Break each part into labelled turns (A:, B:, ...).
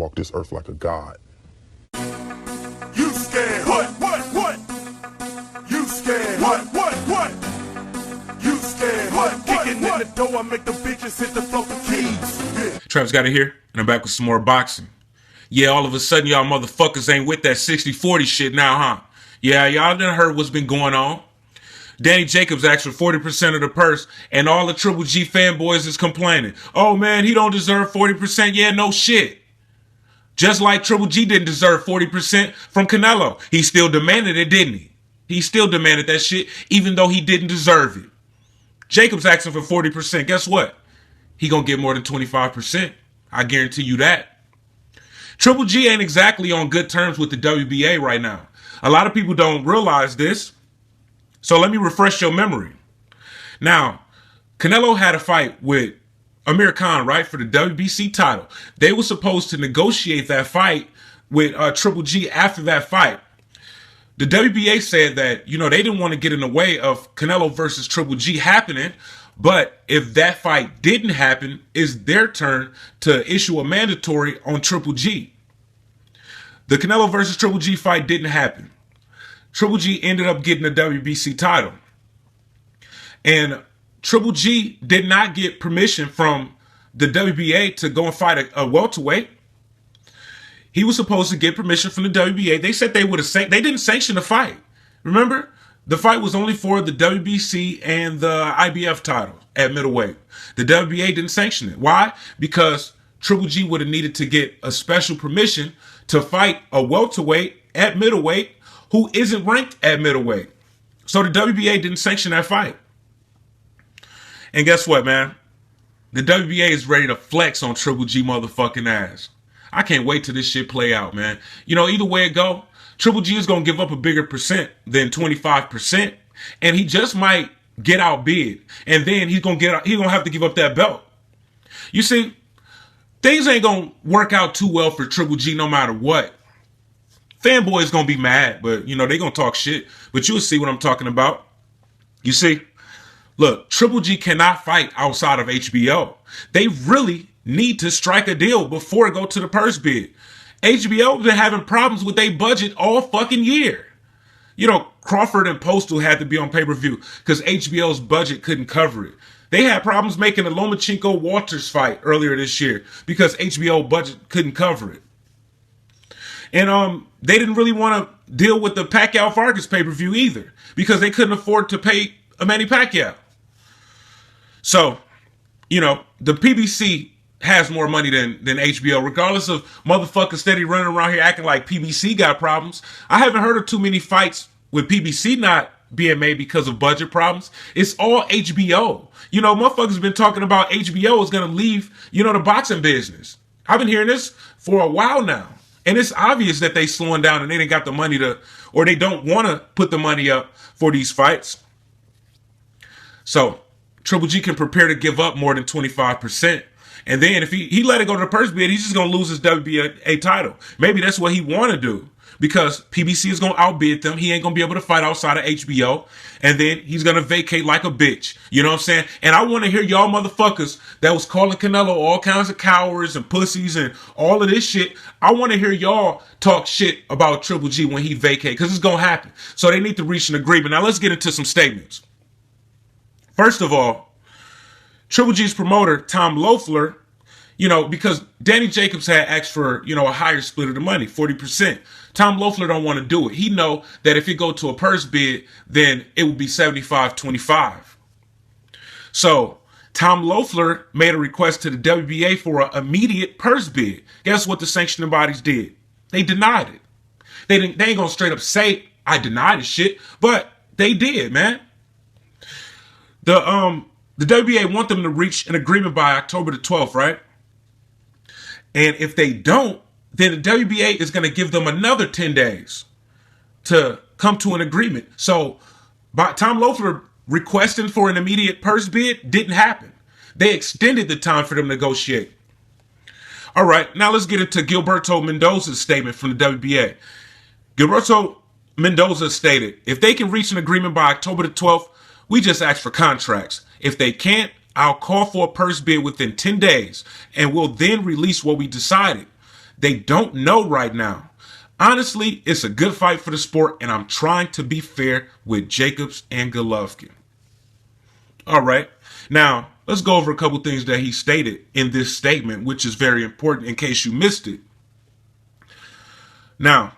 A: walk this earth like a god.
B: You scared? What? You scared? What? You scared? What? Kicking in the door, I make the bitches hit the floor for keys. Yeah.
C: Travis got it here, and I'm back with some more boxing. Yeah, all of a sudden y'all motherfuckers ain't with that 60-40 shit now, huh? Yeah, y'all done heard what's been going on. Danny Jacobs asked for 40% of the purse, and all the Triple G fanboys is complaining. Oh man, he don't deserve 40%. Yeah, no shit. Just like Triple G didn't deserve 40% from Canelo. He still demanded it, didn't he? He still demanded that shit, even though he didn't deserve it. Jacobs asking for 40%. Guess what? He gonna get more than 25%. I guarantee you that. Triple G ain't exactly on good terms with the WBA right now. A lot of people don't realize this. So let me refresh your memory. Now, Canelo had a fight with Amir Khan, right, for the WBC title. They were supposed to negotiate that fight with Triple G after that fight. The WBA said that, they didn't want to get in the way of Canelo versus Triple G happening. But if that fight didn't happen, it's their turn to issue a mandatory on Triple G. The Canelo versus Triple G fight didn't happen. Triple G ended up getting the WBC title. And Triple G did not get permission from the WBA to go and fight a welterweight. He was supposed to get permission from the WBA. They said they didn't sanction the fight. Remember? The fight was only for the WBC and the IBF title at middleweight. The WBA didn't sanction it. Why? Because Triple G would have needed to get a special permission to fight a welterweight at middleweight who isn't ranked at middleweight. So the WBA didn't sanction that fight. And guess what, man? The WBA is ready to flex on Triple G motherfucking ass. I can't wait till this shit play out, man. Either way it go, Triple G is going to give up a bigger percent than 25%. And he just might get outbid. And then he's going to have to give up that belt. You see, things ain't going to work out too well for Triple G no matter what. Fanboys going to be mad, but, they going to talk shit. But you'll see what I'm talking about. You see, look, Triple G cannot fight outside of HBO. They really need to strike a deal before it go to the purse bid. HBO been having problems with their budget all fucking year. Crawford and Postal had to be on pay-per-view because HBO's budget couldn't cover it. They had problems making the Lomachenko-Walters fight earlier this year because HBO budget couldn't cover it. And they didn't really want to deal with the Pacquiao-Vargas pay-per-view either because they couldn't afford to pay Manny Pacquiao. So, the PBC has more money than HBO, regardless of motherfuckers steady running around here acting like PBC got problems. I haven't heard of too many fights with PBC not being made because of budget problems. It's all HBO. Motherfuckers been talking about HBO is going to leave, the boxing business. I've been hearing this for a while now. And it's obvious that they slowing down and they didn't got the money or they don't want to put the money up for these fights. So Triple G can prepare to give up more than 25%. And then if he let it go to the purse bid, he's just going to lose his WBA title. Maybe that's what he want to do because PBC is going to outbid them. He ain't going to be able to fight outside of HBO. And then he's going to vacate like a bitch. You know what I'm saying? And I want to hear y'all motherfuckers that was calling Canelo all kinds of cowards and pussies and all of this shit. I want to hear y'all talk shit about Triple G when he vacate because it's going to happen. So they need to reach an agreement. Now let's get into some statements. First of all, Triple G's promoter, Tom Loeffler, because Danny Jacobs had asked for, a higher split of the money, 40%. Tom Loeffler don't want to do it. He know that if it go to a purse bid, then it would be 75-25. So Tom Loeffler made a request to the WBA for an immediate purse bid. Guess what the sanctioning bodies did? They denied it. They ain't gonna straight up say, I denied this shit, but they did, man. The WBA want them to reach an agreement by October the 12th, right? And if they don't, then the WBA is going to give them another 10 days to come to an agreement. So by Tom Loeffler requesting for an immediate purse bid didn't happen. They extended the time for them to negotiate. All right, now let's get into Gilberto Mendoza's statement from the WBA. Gilberto Mendoza stated, if they can reach an agreement by October the 12th, we just ask for contracts. If they can't, I'll call for a purse bid within 10 days, and we'll then release what we decided. They don't know right now. Honestly, it's a good fight for the sport, and I'm trying to be fair with Jacobs and Golovkin. All right. Now, let's go over a couple things that he stated in this statement, which is very important in case you missed it. Now,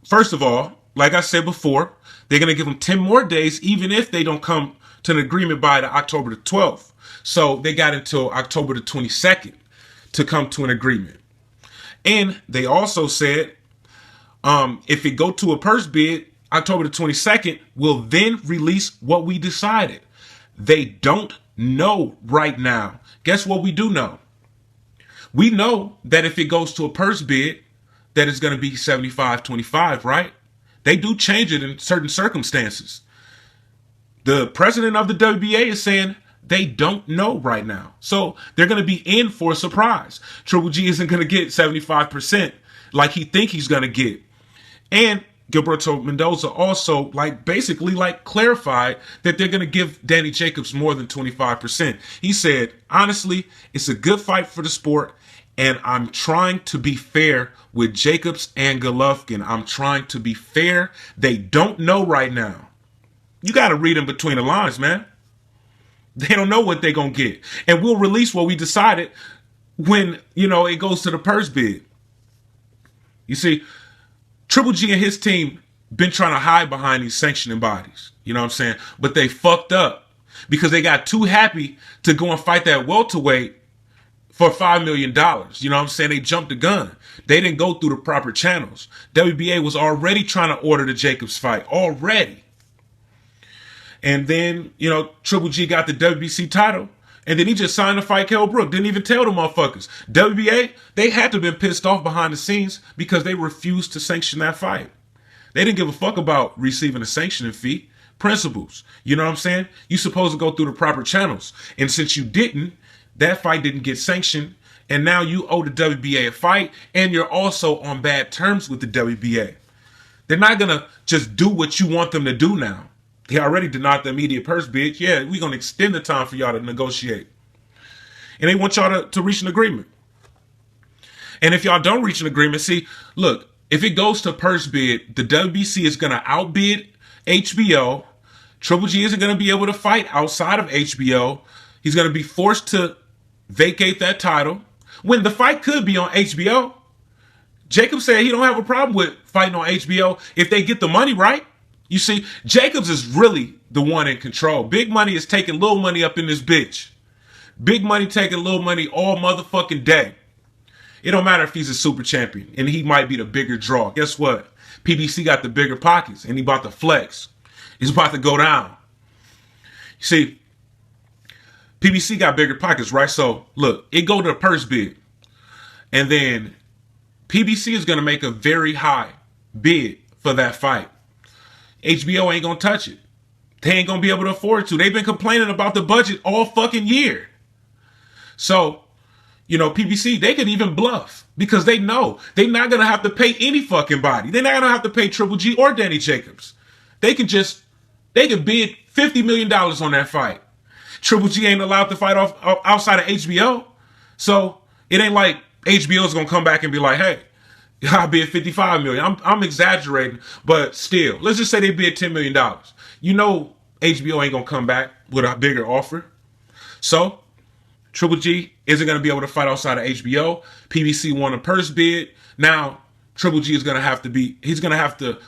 C: first of all, like I said before, they're going to give them 10 more days, even if they don't come to an agreement by the October the 12th. So they got until October the 22nd to come to an agreement. And they also said, if it go to a purse bid, October the 22nd, we'll then release what we decided. They don't know right now. Guess what we do know? We know that if it goes to a purse bid, that it's going to be 75-25, right? They do change it in certain circumstances. The president of the WBA is saying they don't know right now. So they're going to be in for a surprise. Triple G isn't going to get 75% like he think he's going to get. And Gilberto Mendoza also basically clarified that they're going to give Danny Jacobs more than 25%. He said, honestly, it's a good fight for the sport, and I'm trying to be fair with Jacobs and Golovkin. I'm trying to be fair. They don't know right now. You got to read in between the lines, man. They don't know what they're going to get. And we'll release what we decided when, it goes to the purse bid. You see, Triple G and his team been trying to hide behind these sanctioning bodies. You know what I'm saying? But they fucked up because they got too happy to go and fight that welterweight for $5 million. You know what I'm saying? They jumped the gun. They didn't go through the proper channels. WBA was already trying to order the Jacobs fight. Already. And then, Triple G got the WBC title. And then he just signed to fight Kell Brook. Didn't even tell the motherfuckers. WBA, they had to have been pissed off behind the scenes because they refused to sanction that fight. They didn't give a fuck about receiving a sanctioning fee. Principles. You know what I'm saying? You're supposed to go through the proper channels. And since you didn't, that fight didn't get sanctioned. And now you owe the WBA a fight. And you're also on bad terms with the WBA. They're not going to just do what you want them to do now. They already denied the immediate purse bid. Yeah, we're going to extend the time for y'all to negotiate. And they want y'all to reach an agreement. And if y'all don't reach an agreement, see, look, if it goes to purse bid, the WBC is going to outbid HBO. Triple G isn't going to be able to fight outside of HBO. He's going to be forced to vacate that title when the fight could be on HBO. Jacob said he don't have a problem with fighting on HBO if they get the money right. You see, Jacobs is really the one in control. Big Money is taking little money up in this bitch. Big Money taking little money all motherfucking day. It don't matter if he's a super champion and he might be the bigger draw. Guess what? PBC got the bigger pockets and he about to flex. He's about to go down. You see, PBC got bigger pockets, right? So look, it go to the purse bid. And then PBC is going to make a very high bid for that fight. HBO ain't going to touch it. They ain't going to be able to afford to. They've been complaining about the budget all fucking year. So, PBC, they could even bluff because they know they're not going to have to pay any fucking body. They're not going to have to pay Triple G or Danny Jacobs. They could bid $50 million on that fight. Triple G ain't allowed to fight outside of HBO. So it ain't like HBO's going to come back and be like, hey, I bid $55 million. I'm exaggerating, but still, let's just say they bid $10 million. HBO ain't gonna come back with a bigger offer. So Triple G isn't gonna be able to fight outside of HBO. PBC won a purse bid. Now Triple G is gonna have to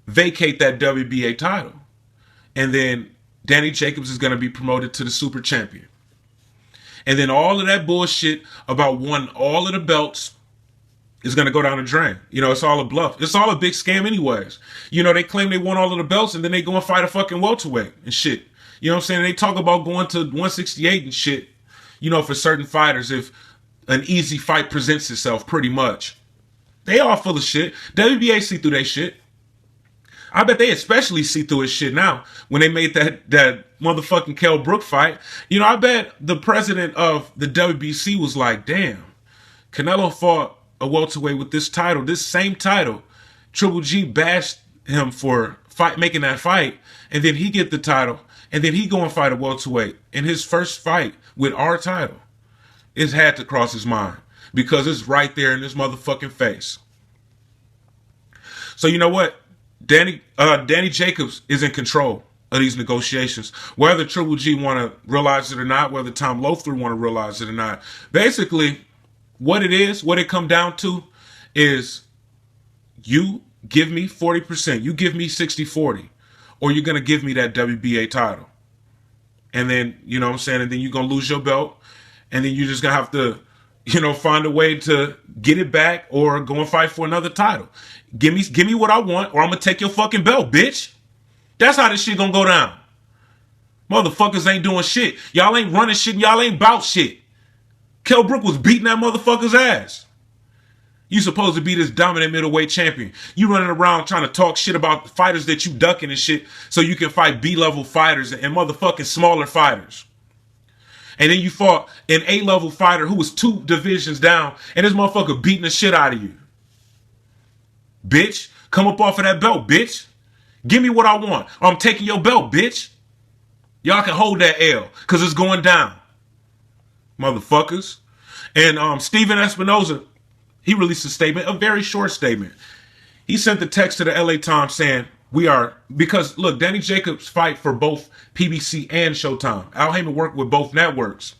C: vacate that WBA title, and then Danny Jacobs is gonna be promoted to the super champion. And then all of that bullshit about winning all of the belts is going to go down the drain. It's all a bluff. It's all a big scam anyways. They claim they won all of the belts and then they go and fight a fucking welterweight and shit. You know what I'm saying? They talk about going to 168 and shit, for certain fighters if an easy fight presents itself pretty much. They all full of shit. WBA see through that shit. I bet they especially see through his shit now when they made that motherfucking Kell Brook fight. I bet the president of the WBC was like, damn, Canelo fought a welterweight with this title, this same title. Triple G bashed him for making that fight, and then he get the title, and then he go and fight a welterweight in his first fight with our title. It had to cross his mind. because it's right there in this motherfucking face. So you know what? Danny Jacobs is in control of these negotiations. Whether Triple G want to realize it or not, whether Tom Loeffler want to realize it or not. Basically, what it come down to is you give me 40%. You give me 60-40. Or you're going to give me that WBA title. And then, you know what I'm saying? And then you're going to lose your belt. And then you're just going to have to, you know, find a way to get it back or go and fight for another title. Give me what I want, or I'm going to take your fucking belt, bitch. That's how this shit going to go down. Motherfuckers ain't doing shit. Y'all ain't running shit and y'all ain't about shit. Kell Brook was beating that motherfucker's ass. You supposed to be this dominant middleweight champion. You running around trying to talk shit about fighters that you ducking and shit so you can fight B-level fighters and motherfucking smaller fighters. And then you fought an A-level fighter who was 2 divisions down, and this motherfucker beating the shit out of you. Bitch, come up off of that belt, bitch. Give me what I want, or I'm taking your belt, bitch. Y'all can hold that L, because it's going down. Motherfuckers. And Steven Espinoza, he released a statement, a very short statement. He sent the text to the LA Times saying, because look, Danny Jacobs fight for both PBC and Showtime. Al Heyman worked with both networks.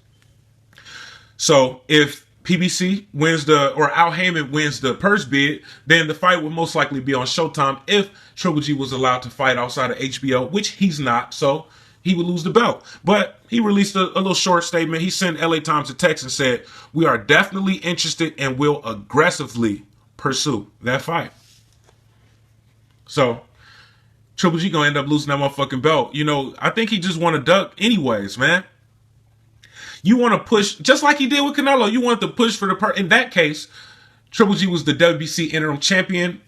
C: So if PBC wins Al Heyman wins the purse bid, then the fight would most likely be on Showtime if Triple G was allowed to fight outside of HBO, which he's not, so he would lose the belt. But he released a little short statement. He sent LA Times a text and said, "We are definitely interested and will aggressively pursue that fight." So Triple G gonna end up losing that motherfucking belt. You know, I think he just want to duck anyways, man. You want to push, just like he did with Canelo, you want to push for in that case, Triple G was the WBC interim champion,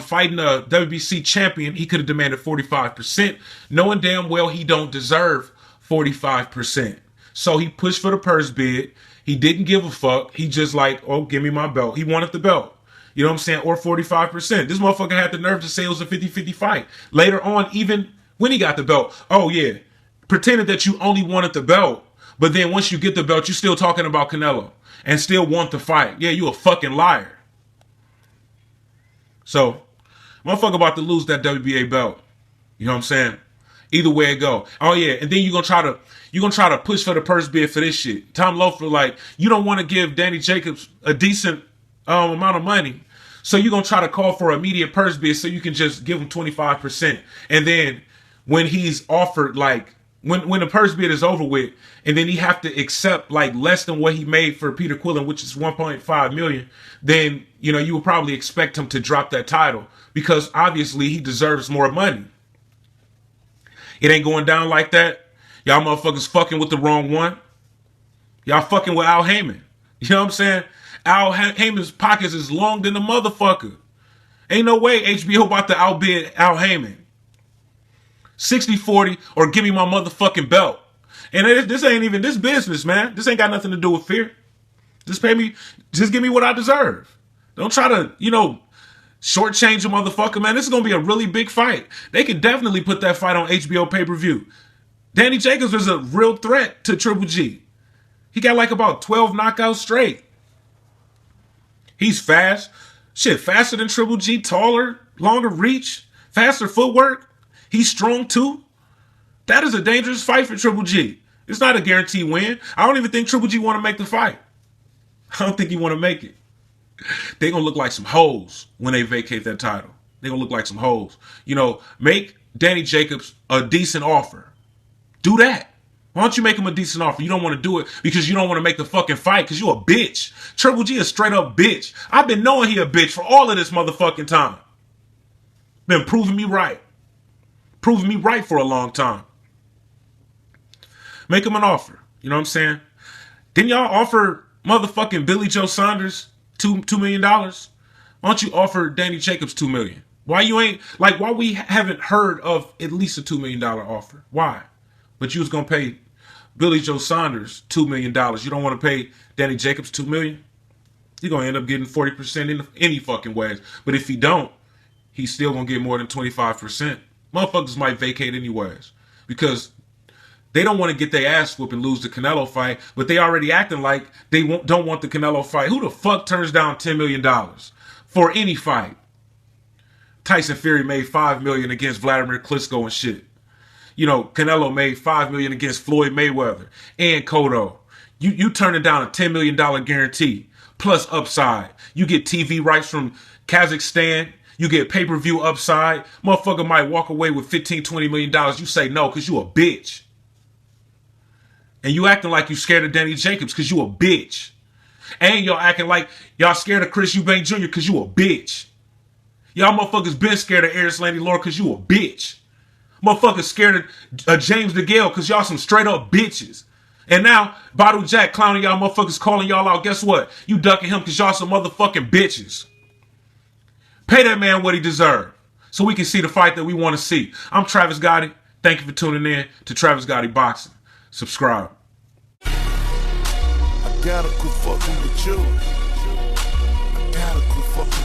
C: fighting a WBC champion. He could have demanded 45%, knowing damn well he don't deserve 45%. So he pushed for the purse bid. He didn't give a fuck. He just like, oh, give me my belt. He wanted the belt. You know what I'm saying? Or 45%. This motherfucker had the nerve to say it was a 50-50 fight. Later on, even when he got the belt, oh yeah, pretended that you only wanted the belt. But then once you get the belt, you're still talking about Canelo and still want the fight. Yeah, you a fucking liar. So, motherfucker about to lose that WBA belt. You know what I'm saying? Either way it go. Oh yeah, and then you're gonna try to push for the purse bid for this shit. Tom Loeffler, like, you don't want to give Danny Jacobs a decent amount of money, so you're gonna try to call for an immediate purse bid so you can just give him 25%. And then when he's offered, like, when the purse bid is over with, and then he have to accept like less than what he made for Peter Quillen, which is 1.5 million, then you know you would probably expect him to drop that title because obviously he deserves more money. It ain't going down like that. Y'all motherfuckers fucking with the wrong one. Y'all fucking with Al Heyman. You know what I'm saying? Al Heyman's pockets is long than the motherfucker. Ain't no way HBO about to outbid Al Heyman. 60-40 or give me my motherfucking belt. And this ain't even this business, man. This ain't got nothing to do with fear. Just pay me, just give me what I deserve. Don't try to, you know, shortchange a motherfucker, man. This is going to be a really big fight. They could definitely put that fight on HBO pay-per-view. Danny Jacobs is a real threat to Triple G. He got like about 12 knockouts straight. He's fast. Shit, faster than Triple G, taller, longer reach, faster footwork. He's strong too. That is a dangerous fight for Triple G. It's not a guaranteed win. I don't even think Triple G want to make the fight. I don't think he want to make it. They're going to look like some hoes when they vacate that title. They're going to look like some hoes. You know, make Danny Jacobs a decent offer. Do that. Why don't you make him a decent offer? You don't want to do it because you don't want to make the fucking fight because you a bitch. Triple G is straight up bitch. I've been knowing he a bitch for all of this motherfucking time. Been proving me right. Proving me right for a long time. Make him an offer. You know what I'm saying? Didn't y'all offer motherfucking Billy Joe Saunders $2 million? Why don't you offer Danny Jacobs $2 million? Why you ain't, like, why we haven't heard of at least a $2 million offer? Why? But you was going to pay Billy Joe Saunders $2 million. You don't want to pay Danny Jacobs $2 million? You're going to end up getting 40% in any fucking ways. But if he don't, he's still going to get more than 25%. Motherfuckers might vacate anyways. Because They don't want to get their ass whooped and lose the Canelo fight, but they already acting like they don't want the Canelo fight. Who the fuck turns down $10 million for any fight? Tyson Fury made $5 million against Vladimir Klitschko and shit. You know, Canelo made $5 million against Floyd Mayweather and Cotto. You turning down a $10 million guarantee plus upside. You get TV rights from Kazakhstan. You get pay-per-view upside. Motherfucker might walk away with $15-20 million. You say no because you a bitch. And you acting like you scared of Danny Jacobs because you a bitch. And y'all acting like y'all scared of Chris Eubank Jr. because you a bitch. Y'all motherfuckers been scared of Eris Landy Lord because you a bitch. Motherfuckers scared of James DeGale because y'all some straight up bitches. And now, Bottle Jack clowning y'all motherfuckers, calling y'all out. Guess what? You ducking him because y'all some motherfucking bitches. Pay that man what he deserves so we can see the fight that we want to see. I'm Travis Gotti. Thank you for tuning in to Travis Gotti Boxing. Subscribe.
B: I gotta quit fucking with you. I gotta quit fucking with you.